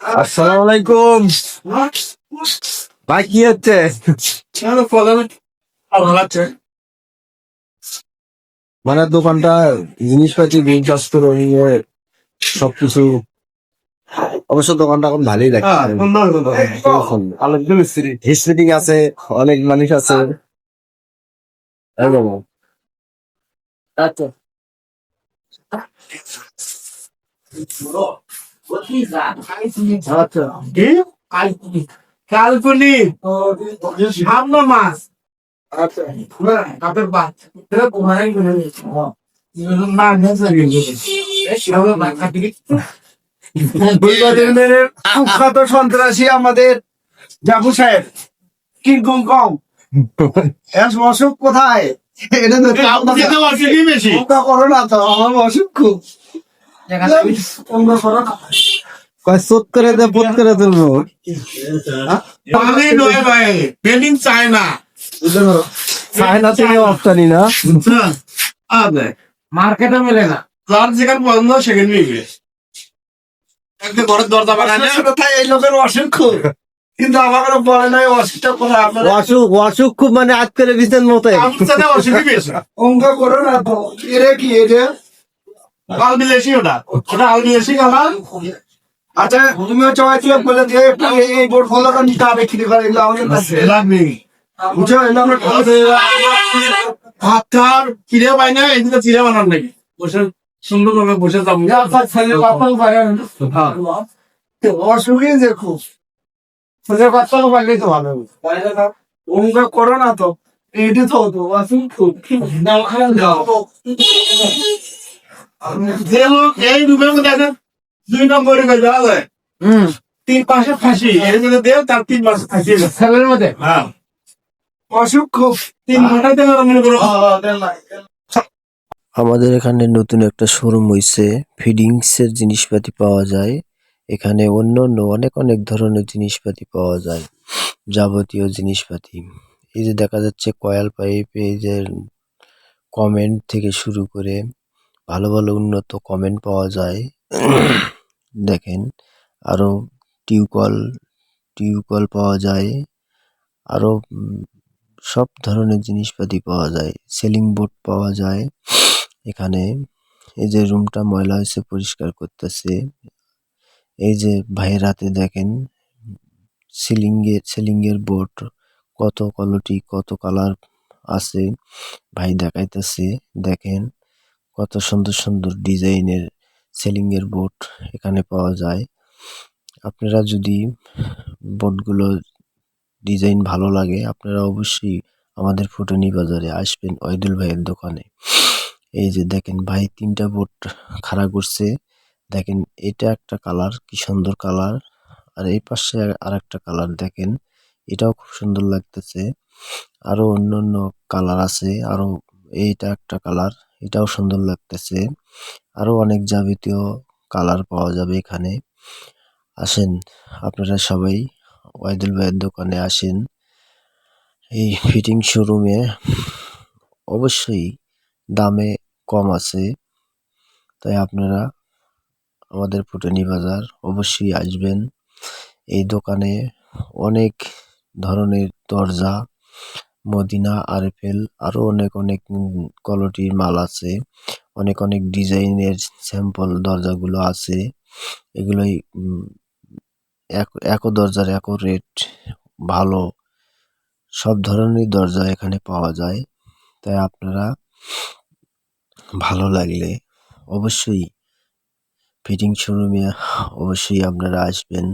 আসসালামু আলাইকুম। ভাই কি হচ্ছে? মানে দোকানটা জিনিসপাতি বিনষ্ট নিয়ে সবকিছু, অবশ্য দোকানটা এখন ভালোই লাগছে। হিস্ট্রি আছে, অনেক মানুষ আছে। একদম। আচ্ছা। আচ্ছা। কি? কালকুলি সামনে মাছ। আচ্ছা। কাপের বাদ। এটা ঘুমাই ঘুমাই। না কুখ্যাত সন্ত্রাসী আমাদের জাবু সাহেব কিরকম কম অসুখ কোথায়? এটা তো করো না তো, আমার অসুখ খুব চোট করে দে, বোধ করে তুলবো। চায়না চায়না থেকে রপ্তানি না, মার্কেটে মেলে না। যার যেখানে বন্ধ সেখানে মিলবে। ঘরের দরজা এই লোকের অসুখ, কিন্তু আমাকে বলে নাই অসুখটা কোথায়। অসুখ অসুখ খুব মানে আজকের বিচের মতো অঙ্ক করো না তো। এরে কি এটা আলবিলেশি, ওটা ওটা আলবিলেশি কালার। আচ্ছা তুমি চাইছিলে বলে যে এই বোর্ড ফলো নিতে হবে, কি করে এগুলো আমাদের কাছে লাগবে। বুঝছো, ভাতটার চিড়ে পাই না, এদিকে চিড়ে বানান নাকি বসে সুন্দর ভাবে বসে যাবো। অসুখই যে খুব ছেলে বাচ্চাও পাইলেই তো ভালো হবে। অঙ্ক করো না তো, এইটি তো হতো অসুখ খুব। যে লোক এই রুমের মধ্যে আছে 2 নম্বরে করে দেওয়া যায়। 3 মাসে ফাঁসি এর মধ্যে দেও, তার 3 মাস ফাঁসি সেলের মধ্যে। হ্যাঁ, অসুখ খুব 3 ঘন্টাতে মনে করো। আমাদের এখানে নতুন একটা শোরুম হইছে, ফিডিংস এর জিনিসপাতি পাওয়া যায়। এখানে অন্য অন্য অনেক অনেক ধরনের জিনিসপাতি পাওয়া যায়, যাবতীয় জিনিসপাতি। এই যে দেখা যাচ্ছে কয়েল পাইপ, এই যে কমেন্ট থেকে শুরু করে ভালো ভালো উন্নত কমেন্ট পাওয়া যায়। দেখেন, আরো টিউবওয়েল টিউবওয়েল পাওয়া যায়, আরো সব ধরনের জিনিসপাতি পাওয়া যায়। সেলিং বোর্ড পাওয়া যায় এখানে। এই যে রুমটা ময়লা হয়েছে, পরিষ্কার করতেছে। এই যে ভাইয়ের হাতে দেখেন সিলিং এর বোর্ড, কত কোয়ালিটি কত কালার আছে ভাই দেখাইতেছে। দেখেন কত সুন্দর সুন্দর ডিজাইনের সিলিং এর বোর্ড এখানে পাওয়া যায়। আপনারা যদি বোর্ডগুলো ডিজাইন ভালো লাগে, আপনারা অবশ্যই আমাদের ফুটনি বাজারে আসবেন, ওয়াইদুল ভাইয়ের দোকানে। এই যে দেখেন ভাই 3টা বোর্ড খাড়া করছে। দেখেন এটা একটা কালার, কি সুন্দর কালার। আর এই পাশে আরেকটা কালার দেখেন, এটাও খুব সুন্দর লাগতেছে। আরো অন্যান্য কালার আছে, আরো এইটা একটা কালার, এটাও সুন্দর লাগতেছে। আরো অনেক যাবতীয় কালার পাওয়া যাবে এখানে। আসেন আপনারা সবাই ওয়াইদুল ভাইয়ের দোকানে আসেন। এই ফিটিং শোরুমে অবশ্যই দামে কম আছে, তাই আপনারা আমাদের ফুটনি বাজার অবশ্যই আসবেন। এই দোকানে অনেক ধরনের দরজা, মদিনা, আরএফএল, আরো অনেক অনেক কোয়ালিটির মাল আছে। অনেক অনেক ডিজাইনের স্যাম্পল দরজাগুলো আছে। এগুলোই একো দরজার একো রেট ভালো। সব ধরনের দরজা এখানে পাওয়া যায়, তাই আপনারা ভালো লাগলে অবশ্যই ফিটিং শোরুমে অবশ্যই আপনারা আসবেন।